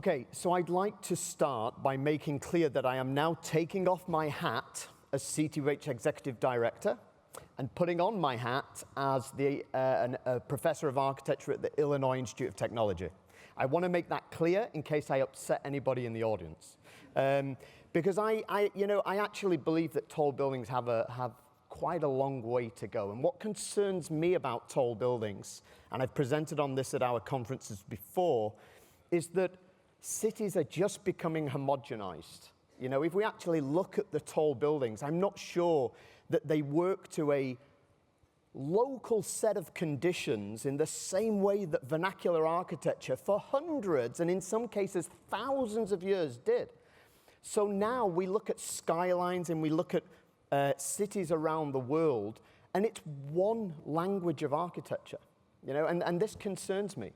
Okay, so I'd like to start by making clear that I am now taking off my hat as CTBUH Executive Director and putting on my hat as a Professor of Architecture at the Illinois Institute of Technology. I want to make that clear in case I upset anybody in the audience. Because I actually believe that tall buildings have quite a long way to go. And what concerns me about tall buildings, and I've presented on this at our conferences before, is that cities are just becoming homogenized. You know, if we actually look at the tall buildings, I'm not sure that they work to a local set of conditions in the same way that vernacular architecture for hundreds and in some cases thousands of years did. So now we look at skylines and we look at cities around the world, and it's one language of architecture, you know, and this concerns me.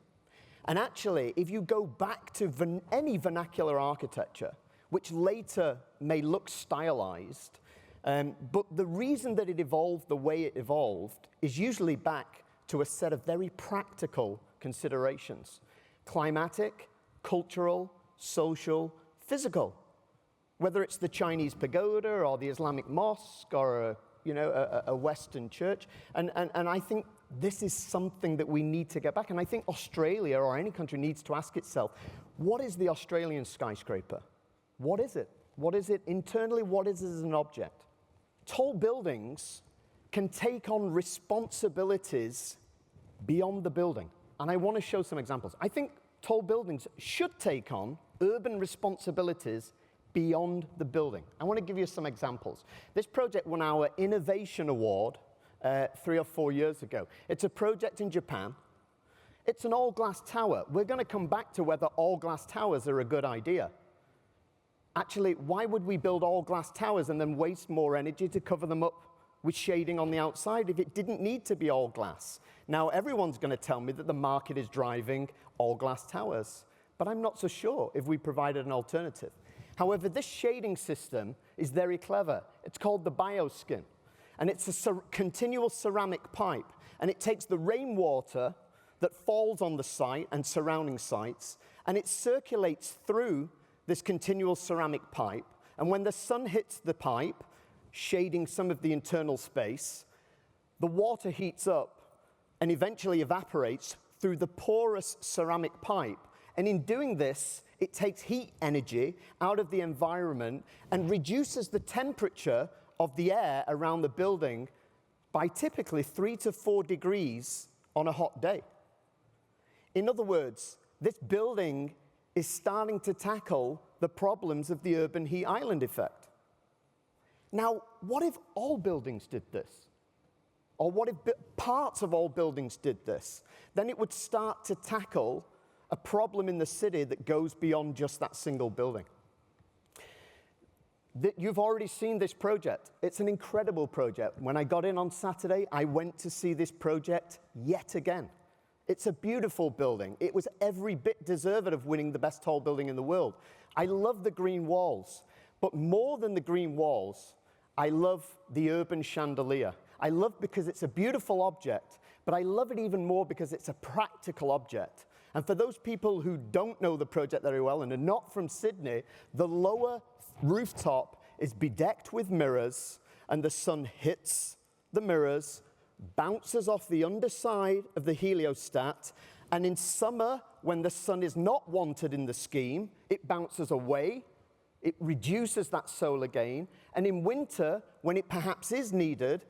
And actually, if you go back to any vernacular architecture, which later may look stylized, but the reason that it evolved the way it evolved is usually back to a set of very practical considerations: climatic, cultural, social, physical. Whether it's the Chinese pagoda or the Islamic mosque or a Western church, and I think this is something that we need to get back. And I think Australia or any country needs to ask itself, what is the Australian skyscraper? What is it? What is it internally? What is it as an object? Tall buildings can take on responsibilities beyond the building. And I want to show some examples. I think tall buildings should take on urban responsibilities beyond the building. I want to give you some examples. This project won our Innovation Award 3 or 4 years ago. It's a project in Japan. It's an all-glass tower. We're going to come back to whether all-glass towers are a good idea. Actually, why would we build all-glass towers and then waste more energy to cover them up with shading on the outside if it didn't need to be all-glass? Now, everyone's going to tell me that the market is driving all-glass towers, but I'm not so sure if we provided an alternative. However, this shading system is very clever. It's called the bioskin, and it's a continual ceramic pipe, and it takes the rainwater that falls on the site and surrounding sites, and it circulates through this continual ceramic pipe, and when the sun hits the pipe, shading some of the internal space, the water heats up and eventually evaporates through the porous ceramic pipe. And in doing this, it takes heat energy out of the environment and reduces the temperature of the air around the building by typically 3 to 4 degrees on a hot day. In other words, this building is starting to tackle the problems of the urban heat island effect. Now, what if all buildings did this? Or what if parts of all buildings did this? Then it would start to tackle a problem in the city that goes beyond just that single building. You've already seen this project. It's an incredible project. When I got in on Saturday, I went to see this project yet again. It's a beautiful building. It was every bit deserved of winning the best tall building in the world. I love the green walls, but more than the green walls, I love the urban chandelier. I love because it's a beautiful object, but I love it even more because it's a practical object. And for those people who don't know the project very well and are not from Sydney, the lower rooftop is bedecked with mirrors, and the sun hits the mirrors, bounces off the underside of the heliostat, and in summer, when the sun is not wanted in the scheme, it bounces away, it reduces that solar gain, and in winter, when it perhaps is needed,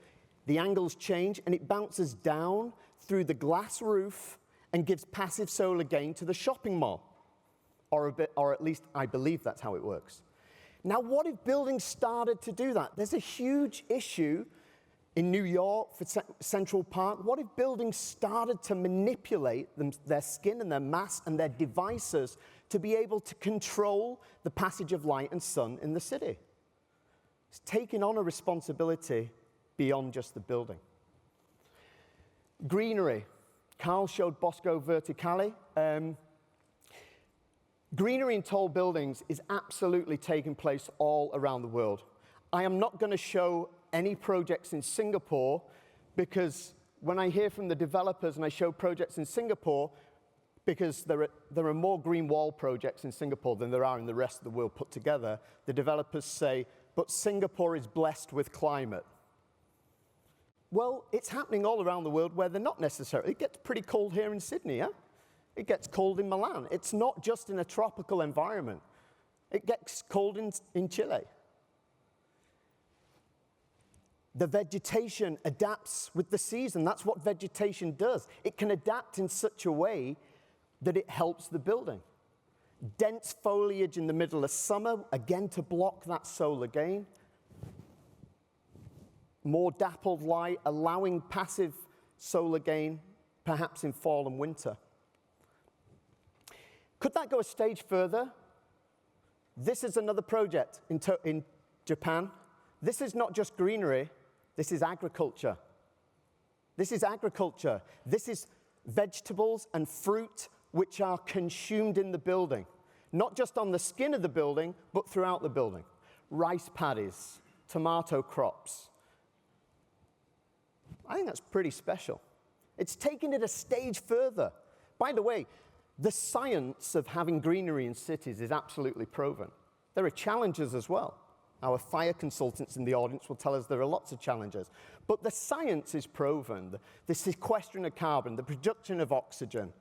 the angles change and it bounces down through the glass roof and gives passive solar gain to the shopping mall. Or at least I believe that's how it works. Now, what if buildings started to do that? There's a huge issue in New York for Central Park. What if buildings started to manipulate their skin and their mass and their devices to be able to control the passage of light and sun in the city? It's taking on a responsibility beyond just the building. Greenery. Carl showed Bosco Verticali. Greenery in tall buildings is absolutely taking place all around the world. I am not going to show any projects in Singapore because when I hear from the developers and I show projects in Singapore, because there are more green wall projects in Singapore than there are in the rest of the world put together, the developers say, but Singapore is blessed with climate. Well, it's happening all around the world where they're not necessarily. It gets pretty cold here in Sydney, yeah? It gets cold in Milan. It's not just in a tropical environment. It gets cold in Chile. The vegetation adapts with the season. That's what vegetation does. It can adapt in such a way that it helps the building. Dense foliage in the middle of summer, again to block that solar gain. More dappled light, allowing passive solar gain, perhaps in fall and winter. Could that go a stage further? This is another project in Japan. This is not just greenery, this is agriculture. This is agriculture. This is vegetables and fruit which are consumed in the building. Not just on the skin of the building, but throughout the building. Rice paddies, tomato crops. I think that's pretty special. It's taken it a stage further. By the way, the science of having greenery in cities is absolutely proven. There are challenges as well. Our fire consultants in the audience will tell us there are lots of challenges. But the science is proven. The sequestration of carbon, the production of oxygen,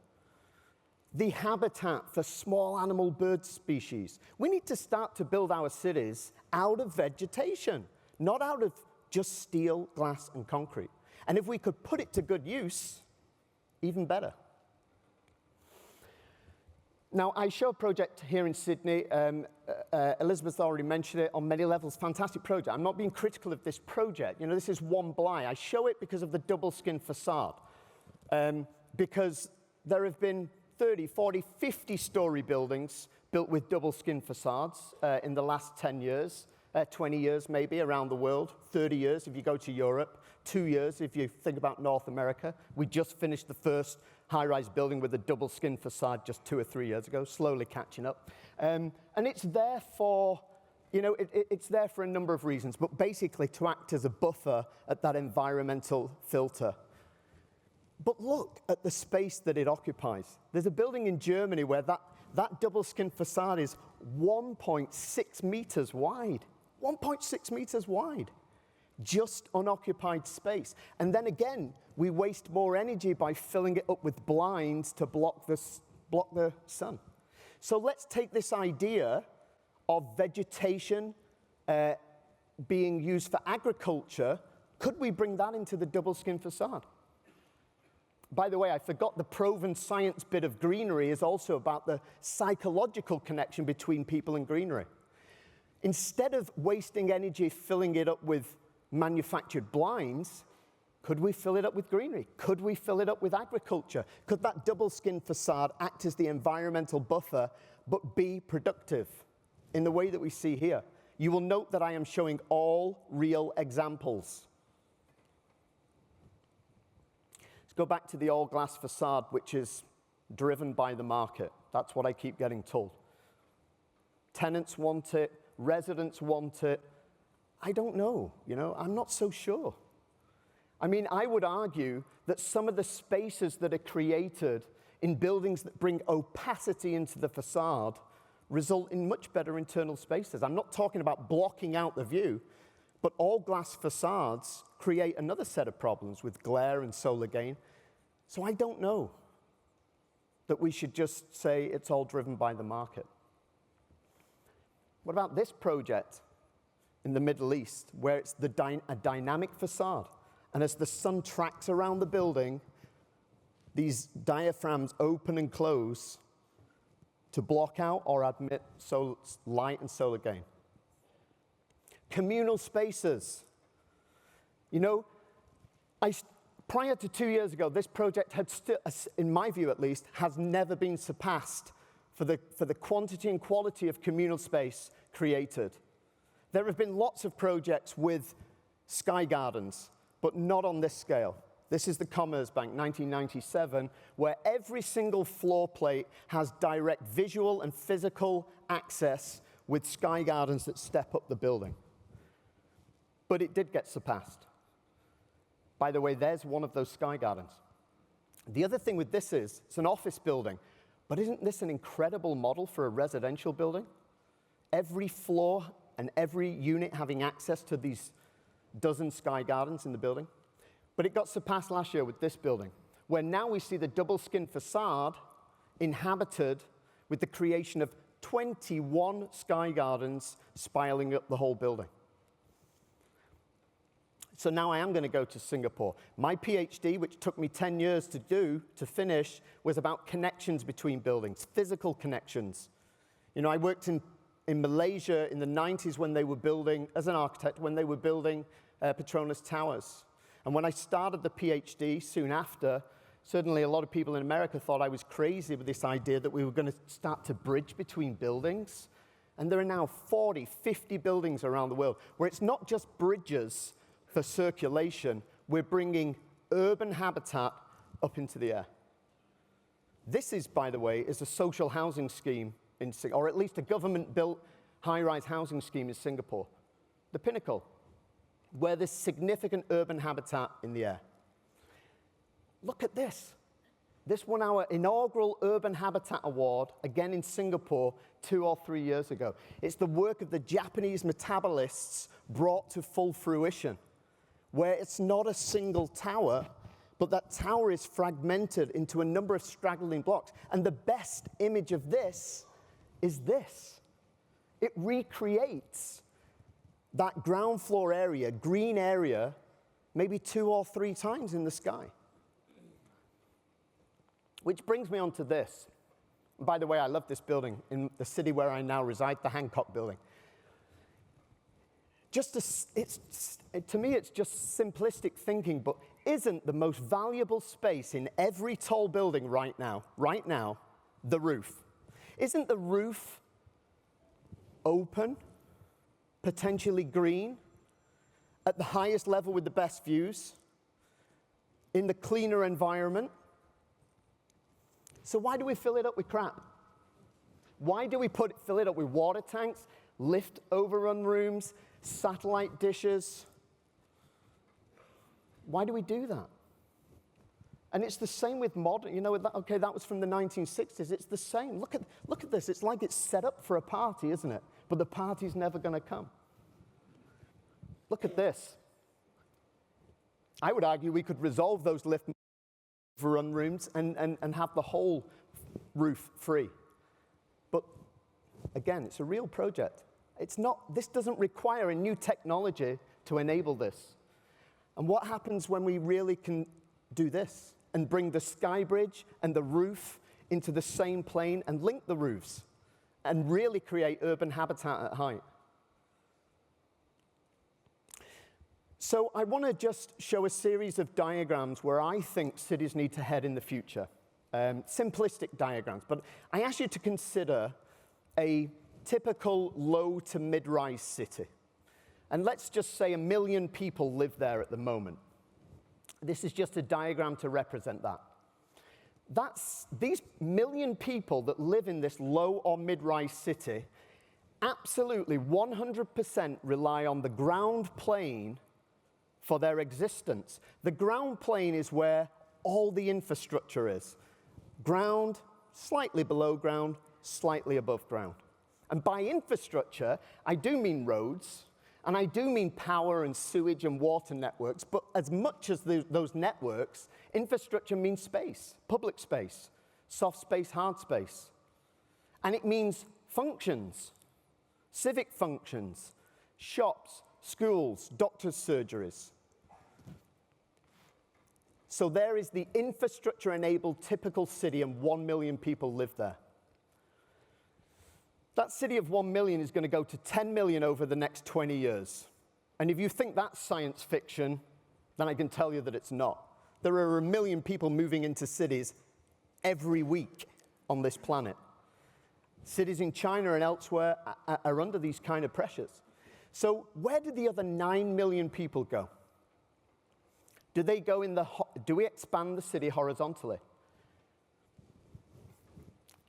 the habitat for small animal bird species. We need to start to build our cities out of vegetation, not out of just steel, glass, and concrete. And if we could put it to good use, even better. Now, I show a project here in Sydney. Elizabeth already mentioned it on many levels. Fantastic project. I'm not being critical of this project. You know, this is one Bly. I show it because of the double skin facade. Because there have been 30, 40, 50-story buildings built with double skin facades in the last 10 years, 20 years maybe around the world, 30 years if you go to Europe, 2 years if you think about North America. We just finished the first high-rise building with a double skin facade just 2 or 3 years ago, slowly catching up. And it's there for, you know, it's there for a number of reasons, but basically to act as a buffer at that environmental filter. But look at the space that it occupies. There's a building in Germany where that double skin facade is 1.6 meters wide. 1.6 meters wide. Just unoccupied space. And then again, we waste more energy by filling it up with blinds to block the sun. So let's take this idea of vegetation being used for agriculture. Could we bring that into the double skin facade? By the way, I forgot the proven science bit of greenery is also about the psychological connection between people and greenery. Instead of wasting energy filling it up with manufactured blinds, could we fill it up with greenery? Could we fill it up with agriculture? Could that double skin facade act as the environmental buffer, but be productive in the way that we see here? You will note that I am showing all real examples. Let's go back to the all-glass facade, which is driven by the market. That's what I keep getting told. Tenants want it, residents want it. I don't know, you know, I'm not so sure. I mean, I would argue that some of the spaces that are created in buildings that bring opacity into the facade result in much better internal spaces. I'm not talking about blocking out the view, but all glass facades create another set of problems with glare and solar gain. So I don't know that we should just say it's all driven by the market. What about this project in the Middle East, where it's a dynamic facade? And as the sun tracks around the building, these diaphragms open and close to block out or admit light and solar gain. Communal spaces. You know, prior to 2 years ago, this project had still, in my view at least, has never been surpassed for the quantity and quality of communal space created. There have been lots of projects with sky gardens, but not on this scale. This is the Commerzbank, 1997, where every single floor plate has direct visual and physical access with sky gardens that step up the building. But it did get surpassed. By the way, there's one of those sky gardens. The other thing with this is, it's an office building. But isn't this an incredible model for a residential building? Every floor and every unit having access to these dozen sky gardens in the building. But it got surpassed last year with this building, where now we see the double-skin facade inhabited with the creation of 21 sky gardens spiraling up the whole building. So now I am going to go to Singapore. My PhD, which took me 10 years to finish, was about connections between buildings, physical connections. You know, I worked in Malaysia in the 90s when they were building, as an architect, when they were building Petronas Towers. And when I started the PhD soon after, certainly a lot of people in America thought I was crazy with this idea that we were going to start to bridge between buildings. And there are now 40, 50 buildings around the world where it's not just bridges for circulation, we're bringing urban habitat up into the air. This is, by the way, is a social housing scheme, or at least a government-built high-rise housing scheme in Singapore. The pinnacle, where there's significant urban habitat in the air. Look at this. This won our inaugural Urban Habitat Award, again in Singapore, 2 or 3 years ago. It's the work of the Japanese metabolists brought to full fruition, where it's not a single tower, but that tower is fragmented into a number of straggling blocks. And the best image of this is this. It recreates that ground floor area, green area, maybe 2 or 3 times in the sky. Which brings me on to this. By the way, I love this building in the city where I now reside, the Hancock Building. To me, it's just simplistic thinking, but isn't the most valuable space in every tall building right now, the roof? Isn't the roof open, potentially green, at the highest level with the best views, in the cleaner environment? So why do we fill it up with crap? Why do we fill it up with water tanks, lift overrun rooms, satellite dishes? Why do we do that? And it's the same with modern, you know, okay, that was from the 1960s. It's the same. Look at this. It's like it's set up for a party, isn't it? But the party's never going to come. Look at this. I would argue we could resolve those lift overrun rooms and have the whole roof free. But again, it's a real project. This doesn't require a new technology to enable this. And what happens when we really can do this and bring the sky bridge and the roof into the same plane and link the roofs and really create urban habitat at height? So I want to just show a series of diagrams where I think cities need to head in the future. Simplistic diagrams, but I ask you to consider a typical low to mid-rise city. And let's just say 1 million people live there at the moment. This is just a diagram to represent that. These 1 million people that live in this low or mid-rise city absolutely 100% rely on the ground plane for their existence. The ground plane is where all the infrastructure is. Ground, slightly below ground, slightly above ground. And by infrastructure, I do mean roads, and I do mean power and sewage and water networks, but as much as those networks, infrastructure means space, public space, soft space, hard space. And it means functions, civic functions, shops, schools, doctors' surgeries. So there is the infrastructure-enabled typical city, and 1 million people live there. That city of 1 million is going to go to 10 million over the next 20 years. And if you think that's science fiction, then I can tell you that it's not. There are 1 million people moving into cities every week on this planet. Cities in China and elsewhere are under these kind of pressures. So where did the other 9 million people go? Do we expand the city horizontally?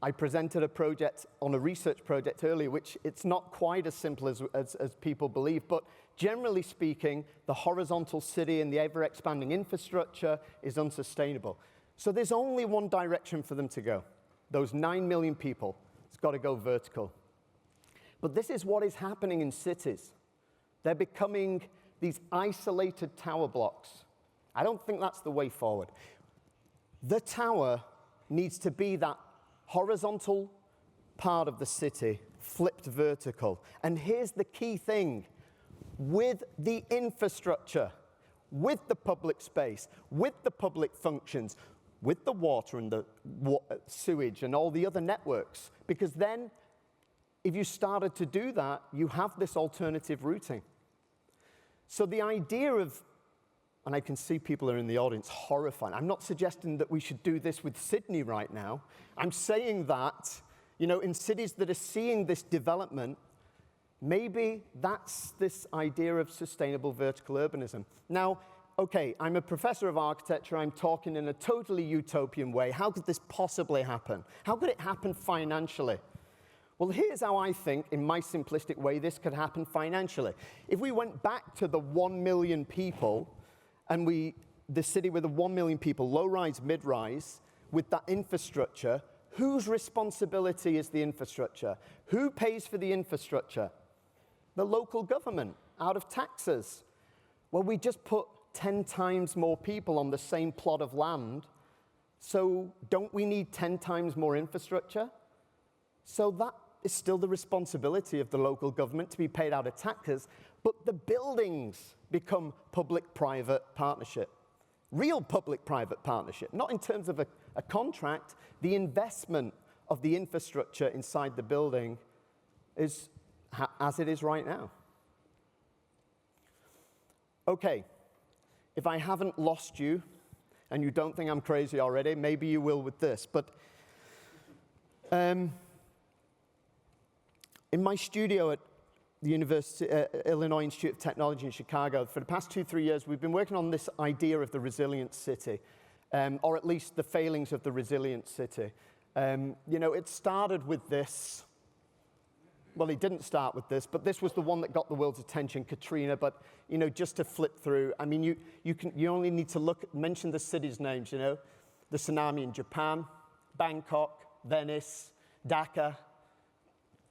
I presented a project on a research project earlier, which it's not quite as simple as people believe, but generally speaking, the horizontal city and the ever-expanding infrastructure is unsustainable. So there's only one direction for them to go. those 9 million people, it's got to go vertical. But this is what is happening in cities. They're becoming these isolated tower blocks. I don't think that's the way forward. The tower needs to be that horizontal part of the city, flipped vertical. And here's the key thing. With the infrastructure, with the public space, with the public functions, with the water and the sewage and all the other networks, because then if you started to do that, you have this alternative routing. So the idea of, and I can see people are in the audience horrified. I'm not suggesting that we should do this with Sydney right now. I'm saying that, you know, in cities that are seeing this development, maybe that's this idea of sustainable vertical urbanism. Now, okay, I'm a professor of architecture. I'm talking in a totally utopian way. How could this possibly happen? How could it happen financially? Well, here's how I think, in my simplistic way, this could happen financially. If we went back to the 1 million people, and the city with the 1 million people, low-rise, mid-rise, with that infrastructure, whose responsibility is the infrastructure? Who pays for the infrastructure? The local government, out of taxes. Well, we just put 10 times more people on the same plot of land, so don't we need 10 times more infrastructure? So that is still the responsibility of the local government to be paid out of taxes, but the buildings become public-private partnership. Real public-private partnership, not in terms of a contract. The investment of the infrastructure inside the building is as it is right now. Okay, if I haven't lost you, and you don't think I'm crazy already, maybe you will with this, but in my studio at the Illinois Institute of Technology in Chicago, for the past 2-3 years, we've been working on this idea of the resilient city, or at least the failings of the resilient city. You know, it started with this. Well, it didn't start with this, but this was the one that got the world's attention, Katrina. But, you know, just to flip through, I mean, you only need to mention the cities' names, you know. The tsunami in Japan, Bangkok, Venice, Dhaka,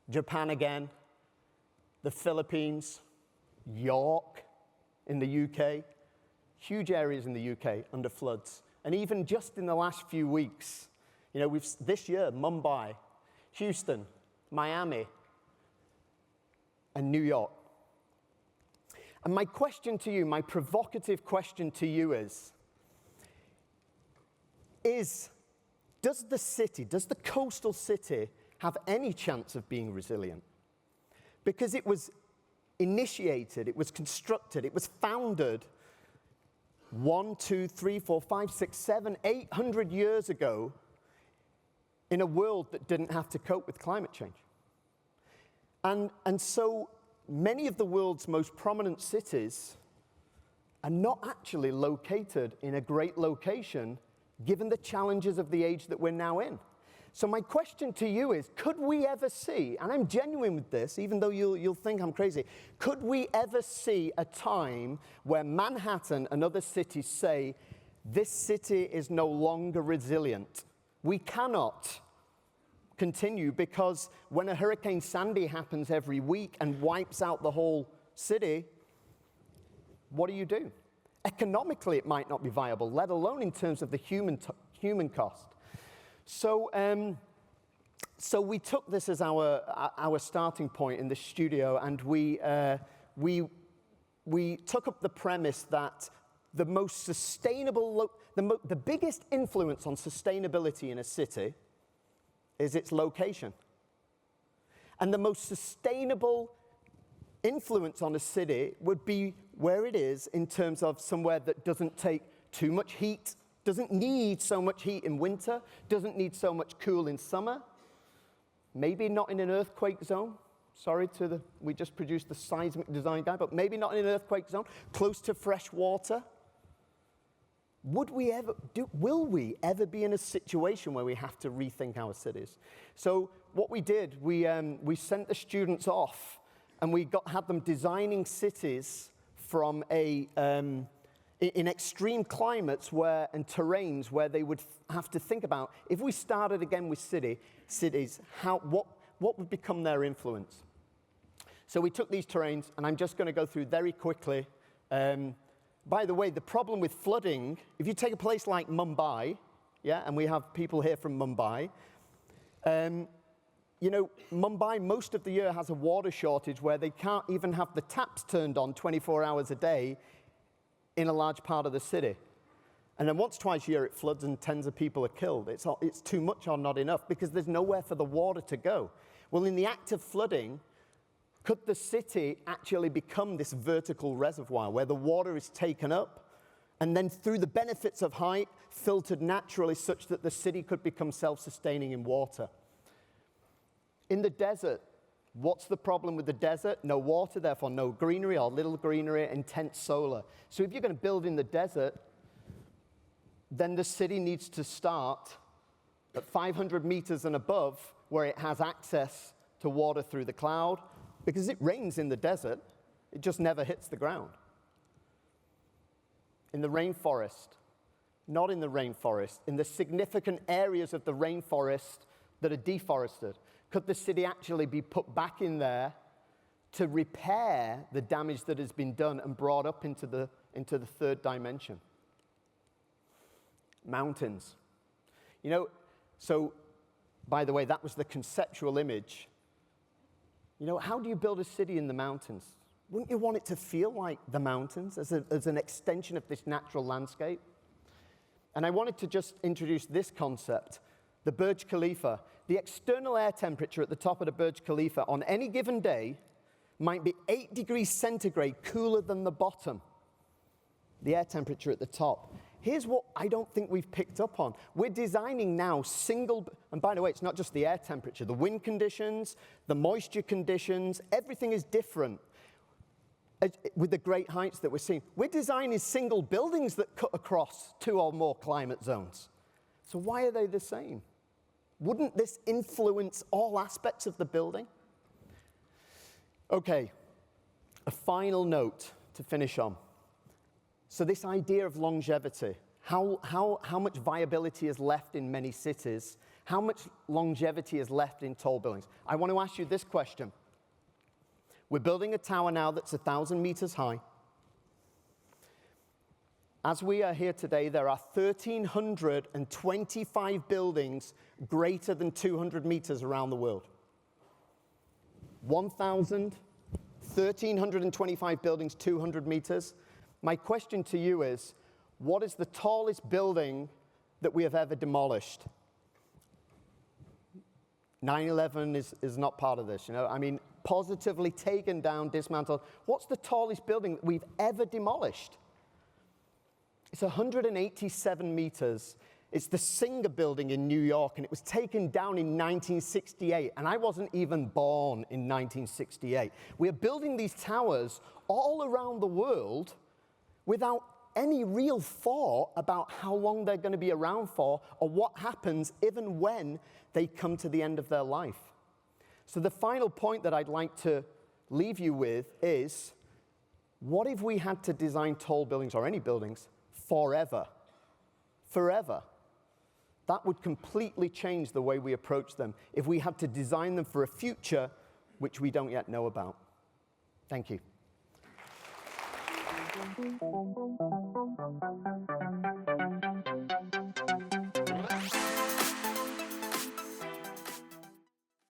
Japan again, the Philippines, York in the UK, huge areas in the UK under floods. And even just in the last few weeks, you know, this year, Mumbai, Houston, Miami, and New York. And my question to you, my provocative question to you is does the coastal city have any chance of being resilient? Because it was initiated, it was constructed, it was founded 1, 2, 3, 4, 5, 6, 7, 800 years ago in a world that didn't have to cope with climate change. And so many of the world's most prominent cities are not actually located in a great location given the challenges of the age that we're now in. So my question to you is, could we ever see, and I'm genuine with this, even though you'll think I'm crazy, could we ever see a time where Manhattan and other cities say, this city is no longer resilient? We cannot continue because when a Hurricane Sandy happens every week and wipes out the whole city, what do? Economically, it might not be viable, let alone in terms of the human cost. So we took this as our starting point in the studio, and we took up the premise that the most sustainable, the biggest influence on sustainability in a city is its location, and the most sustainable influence on a city would be where it is in terms of somewhere that doesn't take too much heat, doesn't need so much heat in winter, doesn't need so much cool in summer, maybe not in an earthquake zone. Sorry we just produced the seismic design guide, but maybe not in an earthquake zone, close to fresh water. Will we ever be in a situation where we have to rethink our cities? So what we did, we sent the students off, and we had them designing cities from a in extreme climates and terrains where they would have to think about, if we started again with cities, what would become their influence? So we took these terrains, and I'm just going to go through very quickly. By the way, the problem with flooding, if you take a place like Mumbai, yeah, and we have people here from Mumbai, you know, Mumbai most of the year has a water shortage where they can't even have the taps turned on 24 hours a day in a large part of the city. And then once, twice a year it floods and tens of people are killed. It's too much or not enough because there's nowhere for the water to go. Well, in the act of flooding, could the city actually become this vertical reservoir where the water is taken up and then through the benefits of height filtered naturally such that the city could become self-sustaining in water? In the desert, what's the problem with the desert? No water, therefore no greenery or little greenery, intense solar. So if you're going to build in the desert, then the city needs to start at 500 meters and above where it has access to water through the cloud, because it rains in the desert, it just never hits the ground. In the rainforest, not in the rainforest, in the significant areas of the rainforest that are deforested, could the city actually be put back in there to repair the damage that has been done and brought up into the third dimension? Mountains. You know, so, by the way, that was the conceptual image. You know, how do you build a city in the mountains? Wouldn't you want it to feel like the mountains as an extension of this natural landscape? And I wanted to just introduce this concept, the Burj Khalifa. The external air temperature at the top of the Burj Khalifa on any given day might be 8 degrees centigrade cooler than the bottom, the air temperature at the top. Here's what I don't think we've picked up on. We're designing now and by the way, it's not just the air temperature, the wind conditions, the moisture conditions, everything is different with the great heights that we're seeing. We're designing single buildings that cut across 2 or more climate zones. So why are they the same? Wouldn't this influence all aspects of the building? Okay, a final note to finish on. So this idea of longevity, how much viability is left in many cities, how much longevity is left in tall buildings? I want to ask you this question. We're building a tower now that's 1,000 meters high. As we are here today, there are 1,325 buildings greater than 200 meters around the world. 1,325 buildings, 200 meters. My question to you is, what is the tallest building that we have ever demolished? 9/11 is not part of this, you know. I mean, positively taken down, dismantled. What's the tallest building that we've ever demolished? It's 187 meters. It's the Singer Building in New York, and it was taken down in 1968, and I wasn't even born in 1968. We're building these towers all around the world without any real thought about how long they're going to be around for or what happens even when they come to the end of their life. So the final point that I'd like to leave you with is, what if we had to design tall buildings or any buildings forever? Forever. That would completely change the way we approach them if we had to design them for a future which we don't yet know about. Thank you.